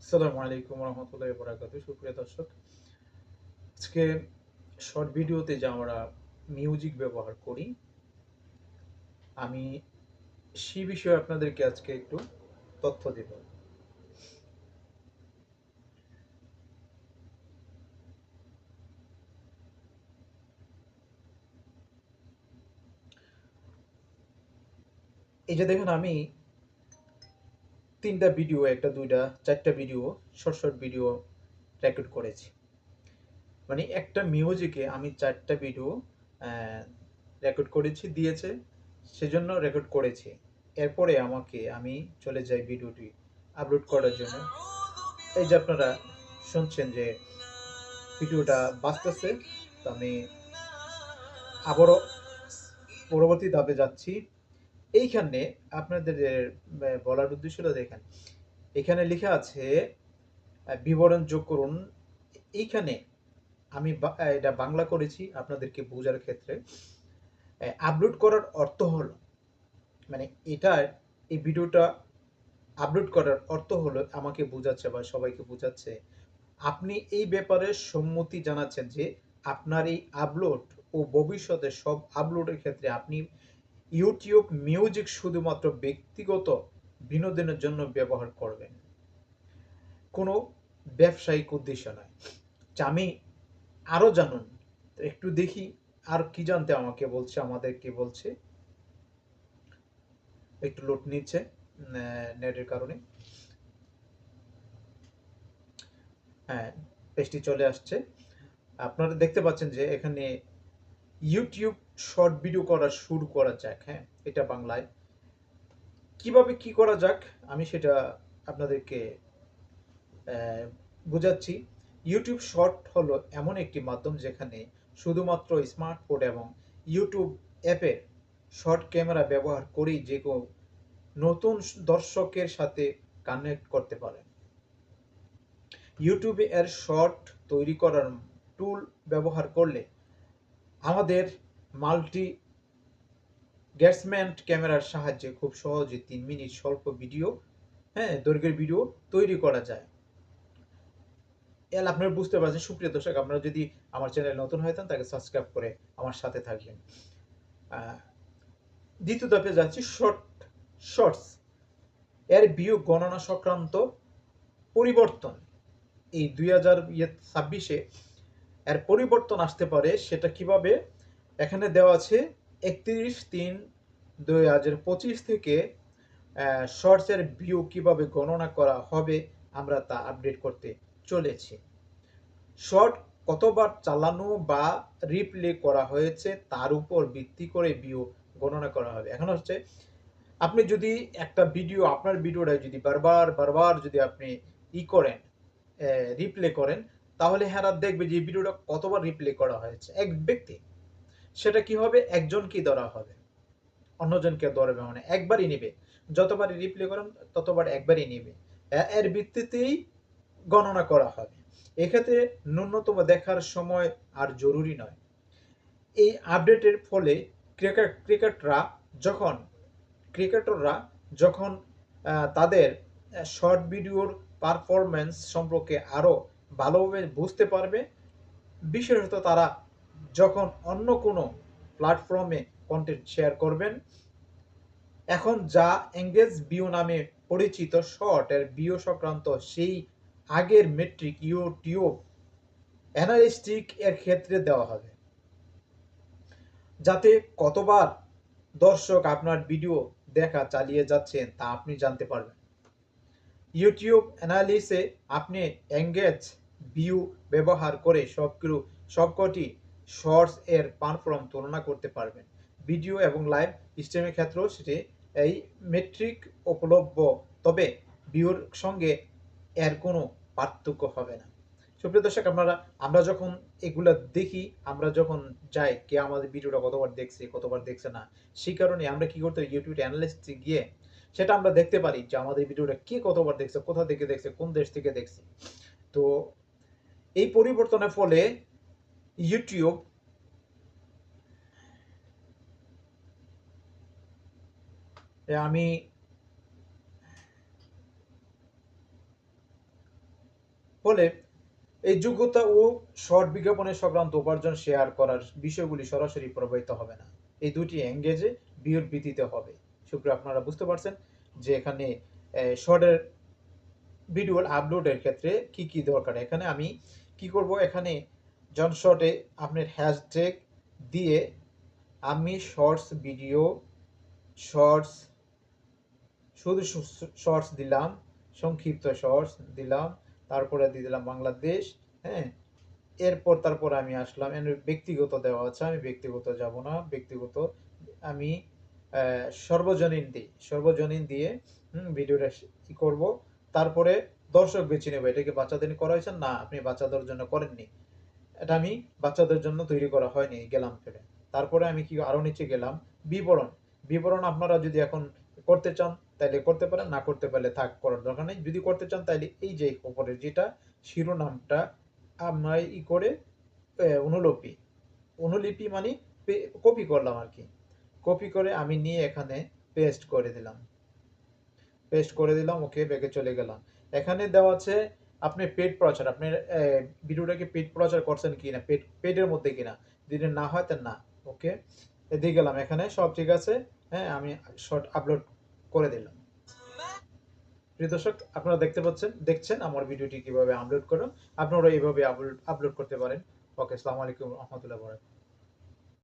আসসালামু আলাইকুম রহমতুল্লাহি ওয়া বারাকাতুহু। সুপ্রিয় দর্শক, আজকে শর্ট ভিডিওতে যে আমরা মিউজিক ব্যবহার করি, আমি সেই বিষয়ে আপনাদেরকে আজকে একটু তথ্য দেব। এই যে দেখুন, আমি 3টা ভিডিও, একটা 2টা 4টা video, short short video record করেছি। মানে একটা মিউজিকে আমি 4টা ভিডিও রেকর্ড করেছি, দিয়েছে, সেজন্য রেকর্ড করেছি। এরপরে আমি চলে যাই ভিডিওটি আপলোড করার জন্য। এই যে আপনারা শুনছেন যে ভিডিওটা বাজতেছে, তো আমি আবারও পরবর্তী ধাপে যাচ্ছি। এইখানে আপনাদের বলার উদ্দেশ্যটা দেখেন, এখানে লেখা আছে বিবরণ যোগ করুন। এইখানে আমি এটা বাংলা করেছি আপনাদেরকে বোঝার ক্ষেত্রে। আপলোড করার অর্থ হলো, মানে এটার এই ভিডিওটা আপলোড করার অর্থ হলো আমাকে বোঝাচ্ছে বা সবাইকে বোঝাচ্ছে, আপনি এই ব্যাপারে সম্মতি জানাচ্ছেন যে আপনার এই আপলোড ও ভবিষ্যতে সব আপলোডের ক্ষেত্রে আপনি ইউটিউব মিউজিক শুধুমাত্র ব্যক্তিগত বিনোদনের জন্য ব্যবহার করবেন, কোনো ব্যবসায়িক উদ্দেশ্য নয়। আমি আরো জানুন, তো একটু দেখি আর কি জানতে আমাকে বলছে, আমাদের কি বলছে। একটু লোড নিচ্ছে নেটের কারণে। হ্যাঁ, পেজটি চলে আসছে। আপনারা দেখতে পাচ্ছেন যে এখানে ইউটিউব শর্ট ভিডিও করা শুরু করা যাক। হ্যাঁ, এটা বাংলায়। কিভাবে কি করা যাক আমি সেটা আপনাদেরকে বোঝাচ্ছি। ইউটিউব শর্ট হলো এমন একটি মাধ্যম যেখানে শুধুমাত্র স্মার্টফোন এবং ইউটিউব অ্যাপের শর্ট ক্যামেরা ব্যবহার করেই যে কেউ নতুন দর্শকের সাথে কানেক্ট করতে পারে। ইউটিউবে এর শর্ট তৈরি করার টুল ব্যবহার করলে আমাদের মাল্টি গেটসম্যান্ট ক্যামেরার সাহায্যে খুব সহজে 3 মিনিট স্বল্প ভিডিও, হ্যাঁ, দৈর্ঘ্যের ভিডিও তৈরি করা যায়। আপনারা বুঝতে পারছেন। সুপ্রিয় দর্শক, আপনারা যদি আমার চ্যানেল নতুন হয়ে থাকেন তাকে সাবস্ক্রাইব করে আমার সাথে থাকবেন। আহ, দ্বিতীয় ধাপে যাচ্ছি, শর্টস এর ভিউ গণনা সংক্রান্ত পরিবর্তন। এই 2026-এ এর পরিবর্তন আসতে পারে, সেটা কিভাবে এখানে দেওয়া আছে। 31/3/2025 থেকে শর্টসের ভিউ কিভাবে গণনা করা হবে আমরা তা আপডেট করতে চলেছি। শর্ট কতবার চালানো বা রিপ্লে করা হয়েছে তার উপর ভিত্তি করে ভিউ গণনা করা হবে। এখন হচ্ছে, আপনি যদি একটা ভিডিও, আপনার ভিডিওটা যদি বারবার বারবার যদি আপনি করেন, রিপ্লে করেন, তাহলে হ্যাঁ দেখবে যে ভিডিওটা কতবার রিপ্লে করা হয়েছে। এক ব্যক্তি, সেটা কি হবে, একজনকেই ধরা হবে, অন্যজনকে ধরবে, মানে একবারই নেবে। যতবারই রিপ্লে করেন ততবার একবারই নেবে, এর ভিত্তিতেই গণনা করা হবে। এক্ষেত্রে ন্যূনতম দেখার সময় আর জরুরি নয়। এই আপডেটের ফলে ক্রিকেটাররা যখন ক্রিকেটাররা যখন তাদের শর্ট ভিডিওর পারফরম্যান্স সম্পর্কে আরও ভালোভাবে বুঝতে পারবে, বিশেষত তারা যখন অন্য কোনো প্ল্যাটফর্মে কন্টেন্ট শেয়ার করবেন। এখন যা এঙ্গেজ ভিউ নামে পরিচিত, শর্ট এর ভিউ সংক্রান্ত সেই আগের মেট্রিক ইউটিউব অ্যানালিস্টিক এর ক্ষেত্রে দেওয়া হবে, যাতে কতবার দর্শক আপনার ভিডিও দেখা চালিয়ে যাচ্ছেন তা আপনি জানতে পারবেন। ইউটিউব অ্যানালিসে আপনি এঙ্গেজ ভিউ ব্যবহার করে সবকটি শর্টস এর পারফর্ম তুলনা করতে পারবেন। ভিডিও এবং লাইভ স্ট্রিমের ক্ষেত্রেও সেটি এই মেট্রিক উপলব্ধ, তবে ভিউর সঙ্গে এর কোনো পার্থক্য হবে না। সুপ্রিয় দর্শক, আমরা যখন এগুলা দেখি, আমরা যখন যাই কে আমাদের ভিডিওটা কতবার দেখছে কতবার দেখছে না, সেই কারণে আমরা কি করতে পারি, ইউটিউব অ্যানালিস্টে গিয়ে সেটা আমরা দেখতে পারি যে আমাদের ভিডিওটা কে কতবার দেখছে, কোথা থেকে দেখছে, কোন দেশ থেকে দেখছে। তো এই পরিবর্তনের ফলে ইউটিউব আমি ফলে এই যোগ্যতা ও শর্ট বিজ্ঞাপনের সংক্রান্ত উপার্জন শেয়ার করার বিষয়গুলি সরাসরি প্রবাহিত হবে না। এই দুটি এঙ্গেজে বিয়ের ভিত্তিতে হবে। সুপ্রিয় আপনারা বুঝতে পারছেন যে এখানে শর্টের ভিডিও আপলোডের ক্ষেত্রে কি কি দরকার। এখানে আমি কি করব, এখানে জন শর্টে আপনার হ্যাশট্যাগ দিয়ে আমি শর্টস ভিডিও, শর্টস, শুধু শর্টস দিলাম, সংক্ষিপ্ত শর্টস দিলাম, তারপরে দিয়ে দিলাম বাংলাদেশ। হ্যাঁ, তারপর আমি আসলাম ব্যক্তিগত দেওয়া আছে, আমি ব্যক্তিগত যাব না, ব্যক্তিগত আমি সর্বজনীন দিই, সর্বজনীন দিয়ে ভিডিওটা কি করব। তারপরে দর্শক বেছে নেব, এটা কি বাচ্চাদের করা হয়েছে না আপনি বাচ্চাদের জন্য করেননি, এটা আমি বাচ্চাদের জন্য তৈরি করা হয়নি, গেলাম ফেলে। তারপরে আমি কি আরো নিচে গেলাম, বিবরণ। বিবরণ আপনারা যদি এখন করতে চান তাহলে করতে পারেন, না করতে পারলে থাক, করার দরকার নেই। যদি করতে চান তাহলে এই যে উপরের যেটা শিরোনামটা আমরা ই করে অনুলিপি, অনুলিপি মানে কপি করলাম আর কি, কপি করে আমি নিয়ে এখানে পেস্ট করে দিলাম, পেস্ট করে দিলাম, ওকে ব্যাকে চলে গেলাম। এখানে দেওয়া আছে আপনি পেড প্রচার, আপনার ভিডিওটাকে পেড প্রচার করছেন কিনা, পেডের মধ্যে কিনা, যদি না হয় তা না। ওকে, দিয়ে গেলাম, এখানে সব ঠিক আছে। হ্যাঁ, আমি শর্ট আপলোড করে দিলাম। প্রিয় দর্শক, আপনারা দেখছেন আমার ভিডিওটি কিভাবে আপলোড করুন, আপনারা এইভাবে আপলোড করতে পারেন। ওকে, আসসালামু আলাইকুম রহমতুল্লাহ।